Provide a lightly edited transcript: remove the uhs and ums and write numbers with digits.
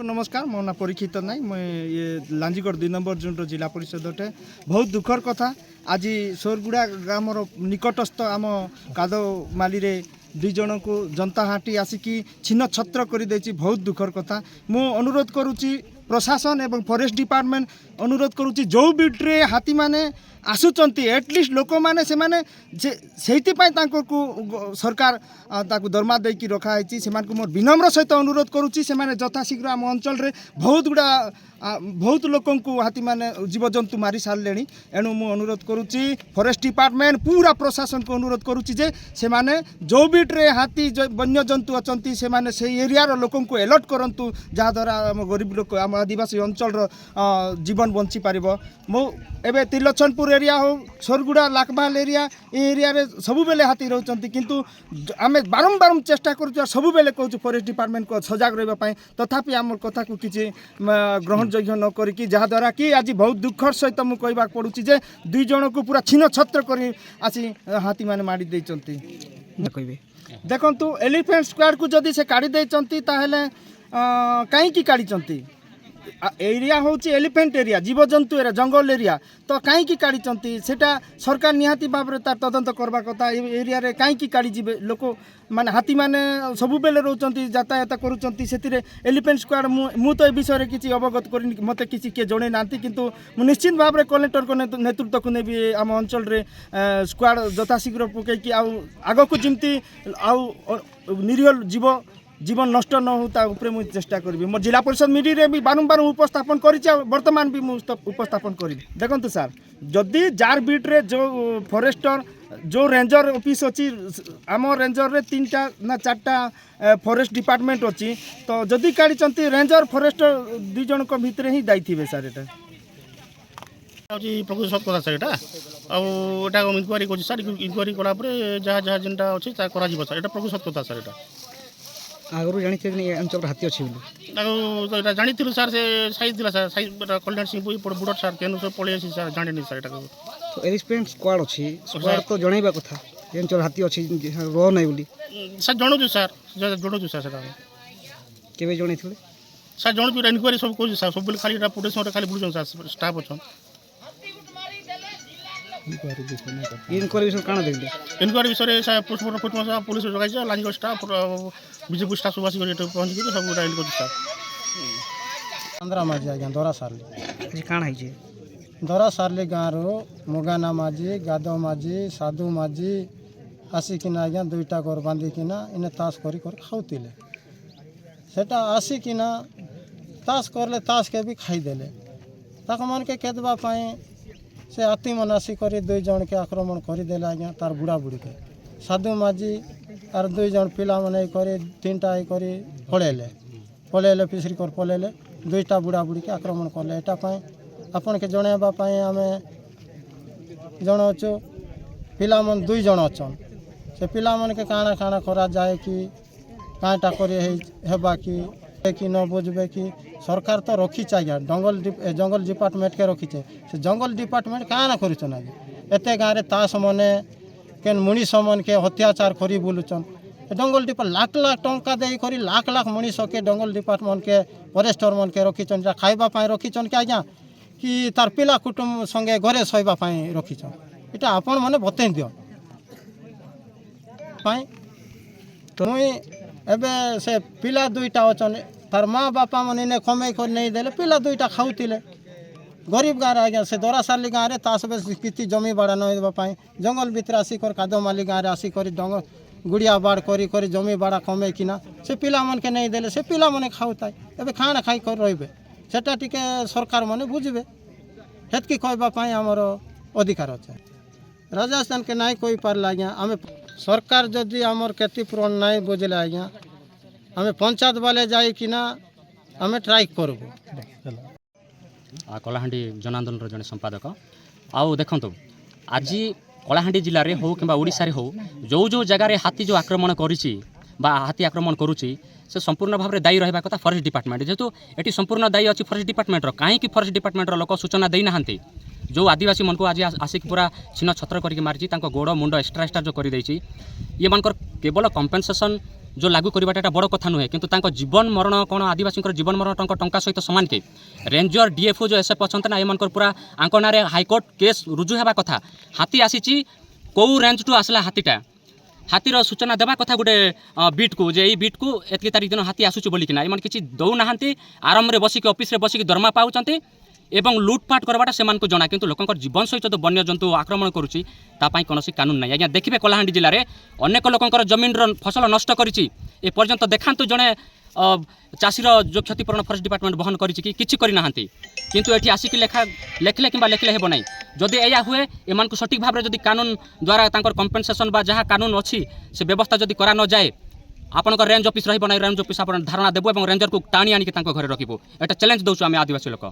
को नमस्कार। मो ना परीक्षित नाई ये लांजीगढ़ 2 नंबर जोन जिला परिषद अटे। बहुत दुखर कथा आज सोरगुड़ा ग्राम निकटस्थ आम कादमाली रे 2 जन को जनता हाटी आसिकी छिन्न छत्र कर देछि। बहुत दुखर कथा। मु अनुरोध करुछि प्रशासन एवं फॉरेस्ट डिपार्टमेंट अनुरोध करुछि जो बिट्रे हाथी माने आसुचंती एटलिस्ट लोक मैंने से सरकार ताकू दरमा देकी रखा है। मोर विनम्र सहित अनुरोध करुच्ची से यथाशीघ्र आम अंचल रे बहुत गुड़ा बहुत लोक हाथी माने जीवजंतु मारी सारे। एणु मु अनुरोध करुच्ची फॉरेस्ट डिपार्टमेंट पूरा प्रशासन को अनुरोध करुच्ची जे से माने जो बिट्रे हाथी वन्य जंतु अच्छा से एरिया लोक को अलर्ट करूँ जहाद्वारा आम गरीब लोक आम आदिवासी अंचल जीवन बंची पार। मो एवं त्रिलोचनपुर एरिया हो सोरगुड़ा लाखबाल एरिया रे सबु बेले हाथी रहउचंती किंतु आमे बारंबार चेष्टा करूँ सबु बेले कहूँ फॉरेस्ट डिपार्टमेंट को सजग रहा तथापि आम कथा को किसी ग्रहण योग्य न करी जहाद्वारा कि आज बहुत दुखर सहित मुझे कहवा पड़ुची जे 2 जन को पूरा छिन्न छत्र कर आसी हाथी मैंने मारी देइचंती। देखंतु एलिफेंट स्क्वाड को जदि से काढ़ी देइचंती ताहेले काईकी काढ़ीचंती एरिया हूँ एलिफेंट एरिया जीवजंतु एरिया जंगल एरिया तो कहीं काढ़ी सेटा सरकार निहाती भाव में तार तदंत करवा कथा एरिया रे कहीं काढ़ी जीवे लोक माने हाथी माने सबु बेले रोचंती यातायात करूचंती सेतिरे एलिफेंट स्क्वाड मु तो ए विषय किसी अवगत करनी मते किसी के जणे नांती किंतु मु निश्चित भाव में कलेक्टर को नेतृत्व को नेबी आम अंचल रे स्क्वाड यथाशीघ्र पकईकी आग को जमती निरीह जीवन नष्ट न होता उपरे मुझे चेष्टा करी। मोर जिला परिषद मीडिया रे भी बारंबार उपस्थापन वर्तमान भी उपस्थापन करी। देखंतु सर जदि जार बीट रे जो फॉरेस्टर जो रेंजर ऑफिस अच्छी आम रेंजर रे 3टा ना 4टा फॉरेस्ट डिपार्टमेंट अच्छी तो जदि काढ़ी रेंजर फॉरेस्टर 2 जन भितर ही दायी सर एटा प्रकृति सत कथा सर एटा इनक्वारी कर सर इनक्वारी कला जहाँ जहाँ जेनटा अच्छी सर एटा प्रकृति सत कथा सर एटा आगु जानी अंचल हाथी अच्छी जानी सार से साइज थी सर साइज कल्याण सिंह बुढ़ सार तेन सब पलि सर जानी सर एटा तो एलिफेंट स्क्वाड अच्छी स्क्वाड तो जनइबा कथा अंचल हाथी अच्छी रो नहीं बोली सर जनाऊँ सर जनाऊँ सर केवे जन सर जनाऊँ इनक्वारी सब कह सर सब खाली प्रोटेक्शन खाली बुझुन सर स्टाफ अच्छा इनक्वारी विषय काना देखले इनक्वारी विषय सर पोस्टमार्टम पुलिस जगह लांजीगढ़ स्टाफ बीजेपी स्टाफ सब आसिक पहुँच गए सब गोटा कर सर 15 माझी आज्ञा दरा सारली जी काना है दरा सारली गाँव मुगाना माझी गादो माझी साधु माझी आसिकिना आज्ञा 2टा घर बांधिकिना इने ताश करी खाऊले सेटा आसिकिना ताश करले ताश के भी खाईदेले ताक मन के केदबा से हाथी मन आसिक 2 जन के आक्रमण करदेले आज्ञा तार बुढ़ा बुढ़ी के साधु माझी आर 2 जन पिला मन करे 3टा पलैले पिसरी कर पलैले 2टा बुढ़ा बुढ़ी के आक्रमण कले एटा आपन के जनवाई आम जनाऊँ पिला मन 2 जन अच्छन से पिला मन के काना काना करा जाए कि काँटा करबा कि न बुझे कि सरकार तो रखी आज्ञा जंगल डिपार्टमेंट के रखीचे से जंगल डिपार्टमेंट क्या करुचन आज्ञा एते गाँव में ताश मने केन मनीष मन के अत्याचार करी बुलुचन जंगल डिपार्ट लाख लाख टंका दे करी लाख लाख मनीष के जंगल डिपार्टमेंट के फॉरेस्टर मन के रखीचन खाइबा रखीचन कि आज्ञा कि तार पिला कुटुंब संगे घरे शोवा रखीचन इटा आपण मैंने बतई दियो मुई एबे से पिला 2टा अच्छन तार माँ बापा मन इन्हें कमे कर नहीं देले पिला 2टा खाऊले गरीब गाँव आज्ञा से दरा सारली गाँव में ताश बेस किसी जमी बाड़ा नाई जंगल भितर आसिक कादमाली गाँव में आसिक जंगल गुड़िया बाड़ करी जमी बाड़ा कमे किना से पिला मन के नहीं देले से पिला मन खाऊताए एबे खाना खाई कर रहिबे सेटा टिके सरकार माने बुझबे हेतकी कहवाई आमर अधिकार अच्छे राजस्थान के नाई कही पार्ला आज्ञा आम सरकार जदि आमर क्षतिपूरण नाई बुझले आज्ञा आम पंचायत वाले जाई किना आम ट्राई करबू कलाहांडी जन आंदोलन जड़े संपादक आउ देखो आज कलाहांडी जिले में हो कि ओडिशा रे हो जो जो जगार हाथी जो आक्रमण करी हाथी आक्रमण करुच्ची से संपूर्ण भाव में दायी रहा कथा फॉरेस्ट डिपार्टमेंट जेहेतु ये संपूर्ण दायी अच्छी फॉरेस्ट डिपार्टमेंट कहीं फॉरेस्ट डिपार्टमेंट लोक सूचना देना जो आदिवासी मन को आज आसिक पूरा छिन्न छत्र करके मारी गोड़ मुंड एक्सट्रा जो कर ये केवल कंपेनसेसन जो लागू करवाटा एटा बड़ कथा नुहे किंतु तांको जीवन मरण कौन आदिवासी जीवन मरण टंका सहित सामान के रेंजर डीएफओ जो एसएफ अच्छा ना एम पूरा आंकना हाईकोर्ट केस रुजु होगा कथा हाथी आसी कौ रेंज टू आसला हाथीटा हाथीर सूचना देवा कथा गोटे बीट को जे बीट को एत तारीख दिन हाथी आसूँ बोलिकिना एम किसी दौना आराम बसिक ऑफिस बसिक दरमा पाँच एवं लुटपाट करवाटा से जना किंतु लोकंर जीवन सहित तो वन्य जंतु आक्रमण करुच्ची तापाई कौन कानून ना आज्ञा देखिए कलाहांडी जिले में अनेक लोकंर जमीन फसल नष्ट करिछि ए पर्यंत देखांतु जड़े चाषीर जो क्षतिपूरण फरेस्ट डिपार्टमेंट बहन करिछि कि करना किंतु एठी आसिक लेखले कि लेखले हेब नहीं जदि या हुए एम सठिक भाव में जदि कानून द्वारा कंपेनसेसन बा जहाँ कानून अच्छी से व्यवस्था जदि करा न जाए आपंकर रेंज ऑफिस रही रेंज ऑफिस आप धारणा देवु और रेंजर को टाणी आनिक घर रखिबू एटा चैलेंज दौचु आम आदिवासी लोक।